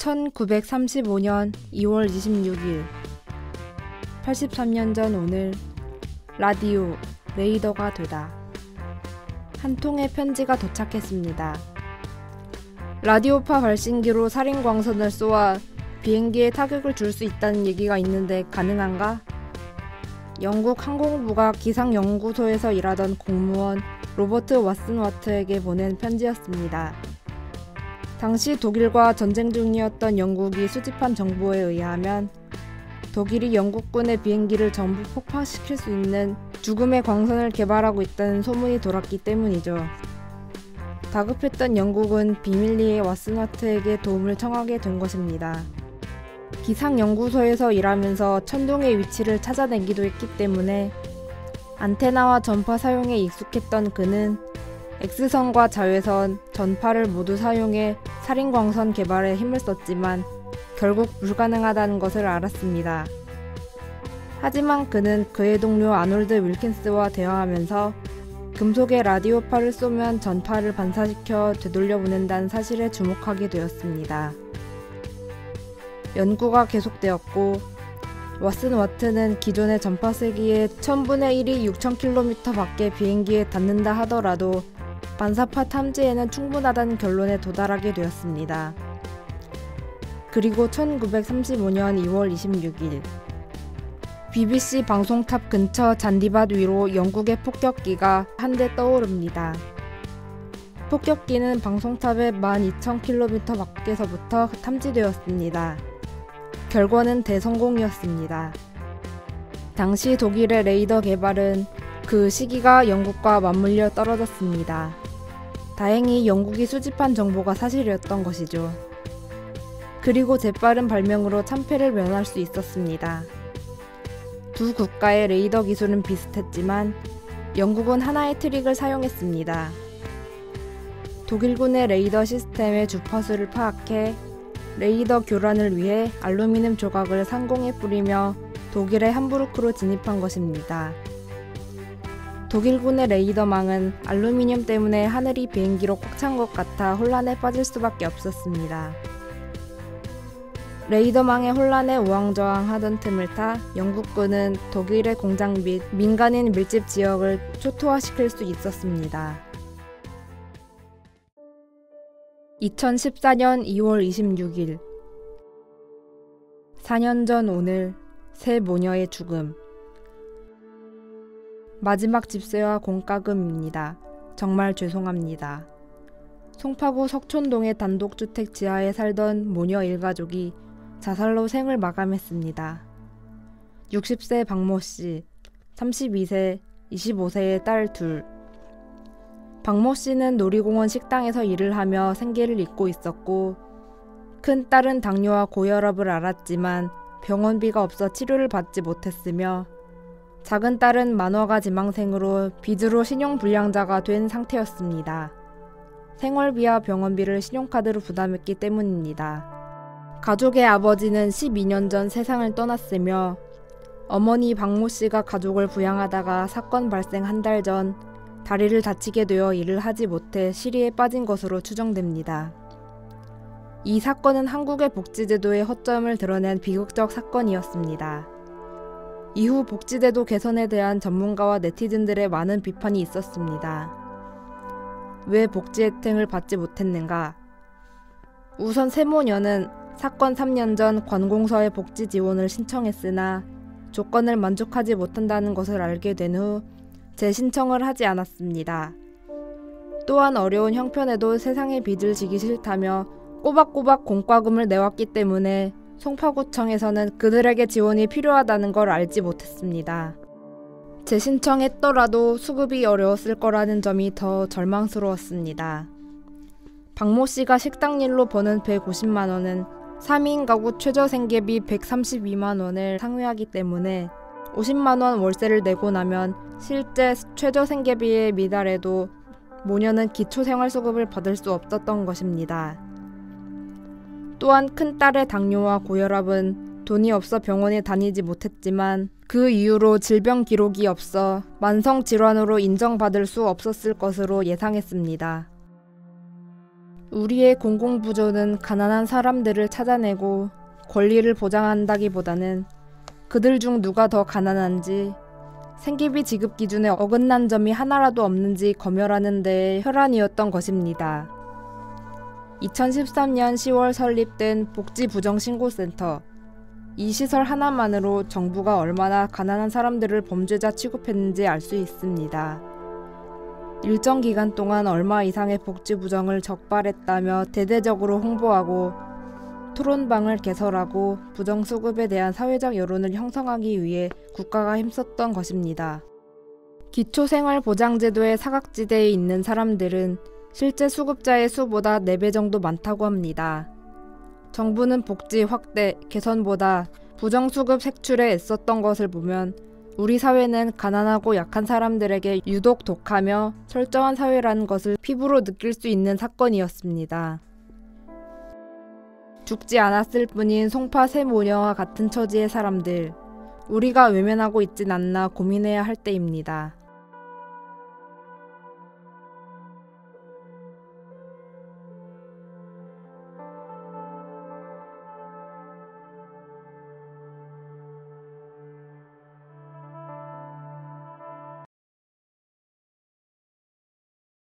1935년 2월 26일 83년 전 오늘 라디오 레이더가 되다. 한 통의 편지가 도착했습니다. 라디오파 발신기로 살인광선을 쏘아 비행기에 타격을 줄 수 있다는 얘기가 있는데 가능한가? 영국 항공부가 기상연구소에서 일하던 공무원 로버트 왓슨와트에게 보낸 편지였습니다. 당시 독일과 전쟁 중이었던 영국이 수집한 정보에 의하면 독일이 영국군의 비행기를 전부 폭파시킬 수 있는 죽음의 광선을 개발하고 있다는 소문이 돌았기 때문이죠. 다급했던 영국은 비밀리에 왓슨와트에게 도움을 청하게 된 것입니다. 기상연구소에서 일하면서 천둥의 위치를 찾아내기도 했기 때문에 안테나와 전파 사용에 익숙했던 그는 X선과 자외선, 전파를 모두 사용해 살인광선 개발에 힘을 썼지만 결국 불가능하다는 것을 알았습니다. 하지만 그는 그의 동료 아놀드 윌킨스와 대화하면서 금속의 라디오파를 쏘면 전파를 반사시켜 되돌려 보낸다는 사실에 주목하게 되었습니다. 연구가 계속되었고 왓슨와트는 기존의 전파 세기의 1000분의 1이 6000km 밖의 비행기에 닿는다 하더라도 반사파 탐지에는 충분하다는 결론에 도달하게 되었습니다. 그리고 1935년 2월 26일 BBC 방송탑 근처 잔디밭 위로 영국의 폭격기가 한 대 떠오릅니다. 폭격기는 방송탑의 12,000km 밖에서부터 탐지되었습니다. 결과는 대성공이었습니다. 당시 독일의 레이더 개발은 그 시기가 영국과 맞물려 떨어졌습니다. 다행히 영국이 수집한 정보가 사실이었던 것이죠. 그리고 재빠른 발명으로 참패를 면할 수 있었습니다. 두 국가의 레이더 기술은 비슷했지만 영국은 하나의 트릭을 사용했습니다. 독일군의 레이더 시스템의 주파수를 파악해 레이더 교란을 위해 알루미늄 조각을 상공에 뿌리며 독일의 함부르크로 진입한 것입니다. 독일군의 레이더망은 알루미늄 때문에 하늘이 비행기로 꽉 찬 것 같아 혼란에 빠질 수밖에 없었습니다. 레이더망의 혼란에 우왕좌왕하던 틈을 타 영국군은 독일의 공장 및 민간인 밀집 지역을 초토화시킬 수 있었습니다. 2014년 2월 26일 4년 전 오늘 새 모녀의 죽음. 마지막 집세와 공과금입니다. 정말 죄송합니다. 송파구 석촌동의 단독주택 지하에 살던 모녀 일가족이 자살로 생을 마감했습니다. 60세 박모씨, 32세, 25세의 딸 둘. 박모씨는 놀이공원 식당에서 일을 하며 생계를 잇고 있었고 큰 딸은 당뇨와 고혈압을 앓았지만 병원비가 없어 치료를 받지 못했으며 작은 딸은 만화가 지망생으로 빚으로 신용불량자가 된 상태였습니다. 생활비와 병원비를 신용카드로 부담했기 때문입니다. 가족의 아버지는 12년 전 세상을 떠났으며 어머니 박모씨가 가족을 부양하다가 사건 발생 한 달 전 다리를 다치게 되어 일을 하지 못해 시리에 빠진 것으로 추정됩니다. 이 사건은 한국의 복지제도의 허점을 드러낸 비극적 사건이었습니다. 이후 복지제도 개선에 대한 전문가와 네티즌들의 많은 비판이 있었습니다. 왜 복지 혜택을 받지 못했는가? 우선 새 모녀는 사건 3년 전 관공서에 복지 지원을 신청했으나 조건을 만족하지 못한다는 것을 알게 된 후 재신청을 하지 않았습니다. 또한 어려운 형편에도 세상의 빚을 지기 싫다며 꼬박꼬박 공과금을 내왔기 때문에 송파구청에서는 그들에게 지원이 필요하다는 걸 알지 못했습니다. 재신청했더라도 수급이 어려웠을 거라는 점이 더 절망스러웠습니다. 박모 씨가 식당 일로 버는 150만 원은 3인 가구 최저생계비 132만 원을 상회하기 때문에 50만 원 월세를 내고 나면 실제 최저생계비에 미달해도 모녀는 기초생활수급을 받을 수 없었던 것입니다. 또한 큰딸의 당뇨와 고혈압은 돈이 없어 병원에 다니지 못했지만 그 이후로 질병 기록이 없어 만성질환으로 인정받을 수 없었을 것으로 예상했습니다. 우리의 공공부조는 가난한 사람들을 찾아내고 권리를 보장한다기보다는 그들 중 누가 더 가난한지, 생계비 지급 기준에 어긋난 점이 하나라도 없는지 검열하는 데에 혈안이었던 것입니다. 2013년 10월 설립된 복지부정신고센터. 이 시설 하나만으로 정부가 얼마나 가난한 사람들을 범죄자 취급했는지 알 수 있습니다. 일정 기간 동안 얼마 이상의 복지부정을 적발했다며 대대적으로 홍보하고 토론방을 개설하고 부정수급에 대한 사회적 여론을 형성하기 위해 국가가 힘썼던 것입니다. 기초생활보장제도의 사각지대에 있는 사람들은 실제 수급자의 수보다 4배 정도 많다고 합니다. 정부는 복지 확대, 개선보다 부정수급 색출에 애썼던 것을 보면 우리 사회는 가난하고 약한 사람들에게 유독 독하며 철저한 사회라는 것을 피부로 느낄 수 있는 사건이었습니다. 죽지 않았을 뿐인 송파 새 모녀와 같은 처지의 사람들, 우리가 외면하고 있진 않나 고민해야 할 때입니다.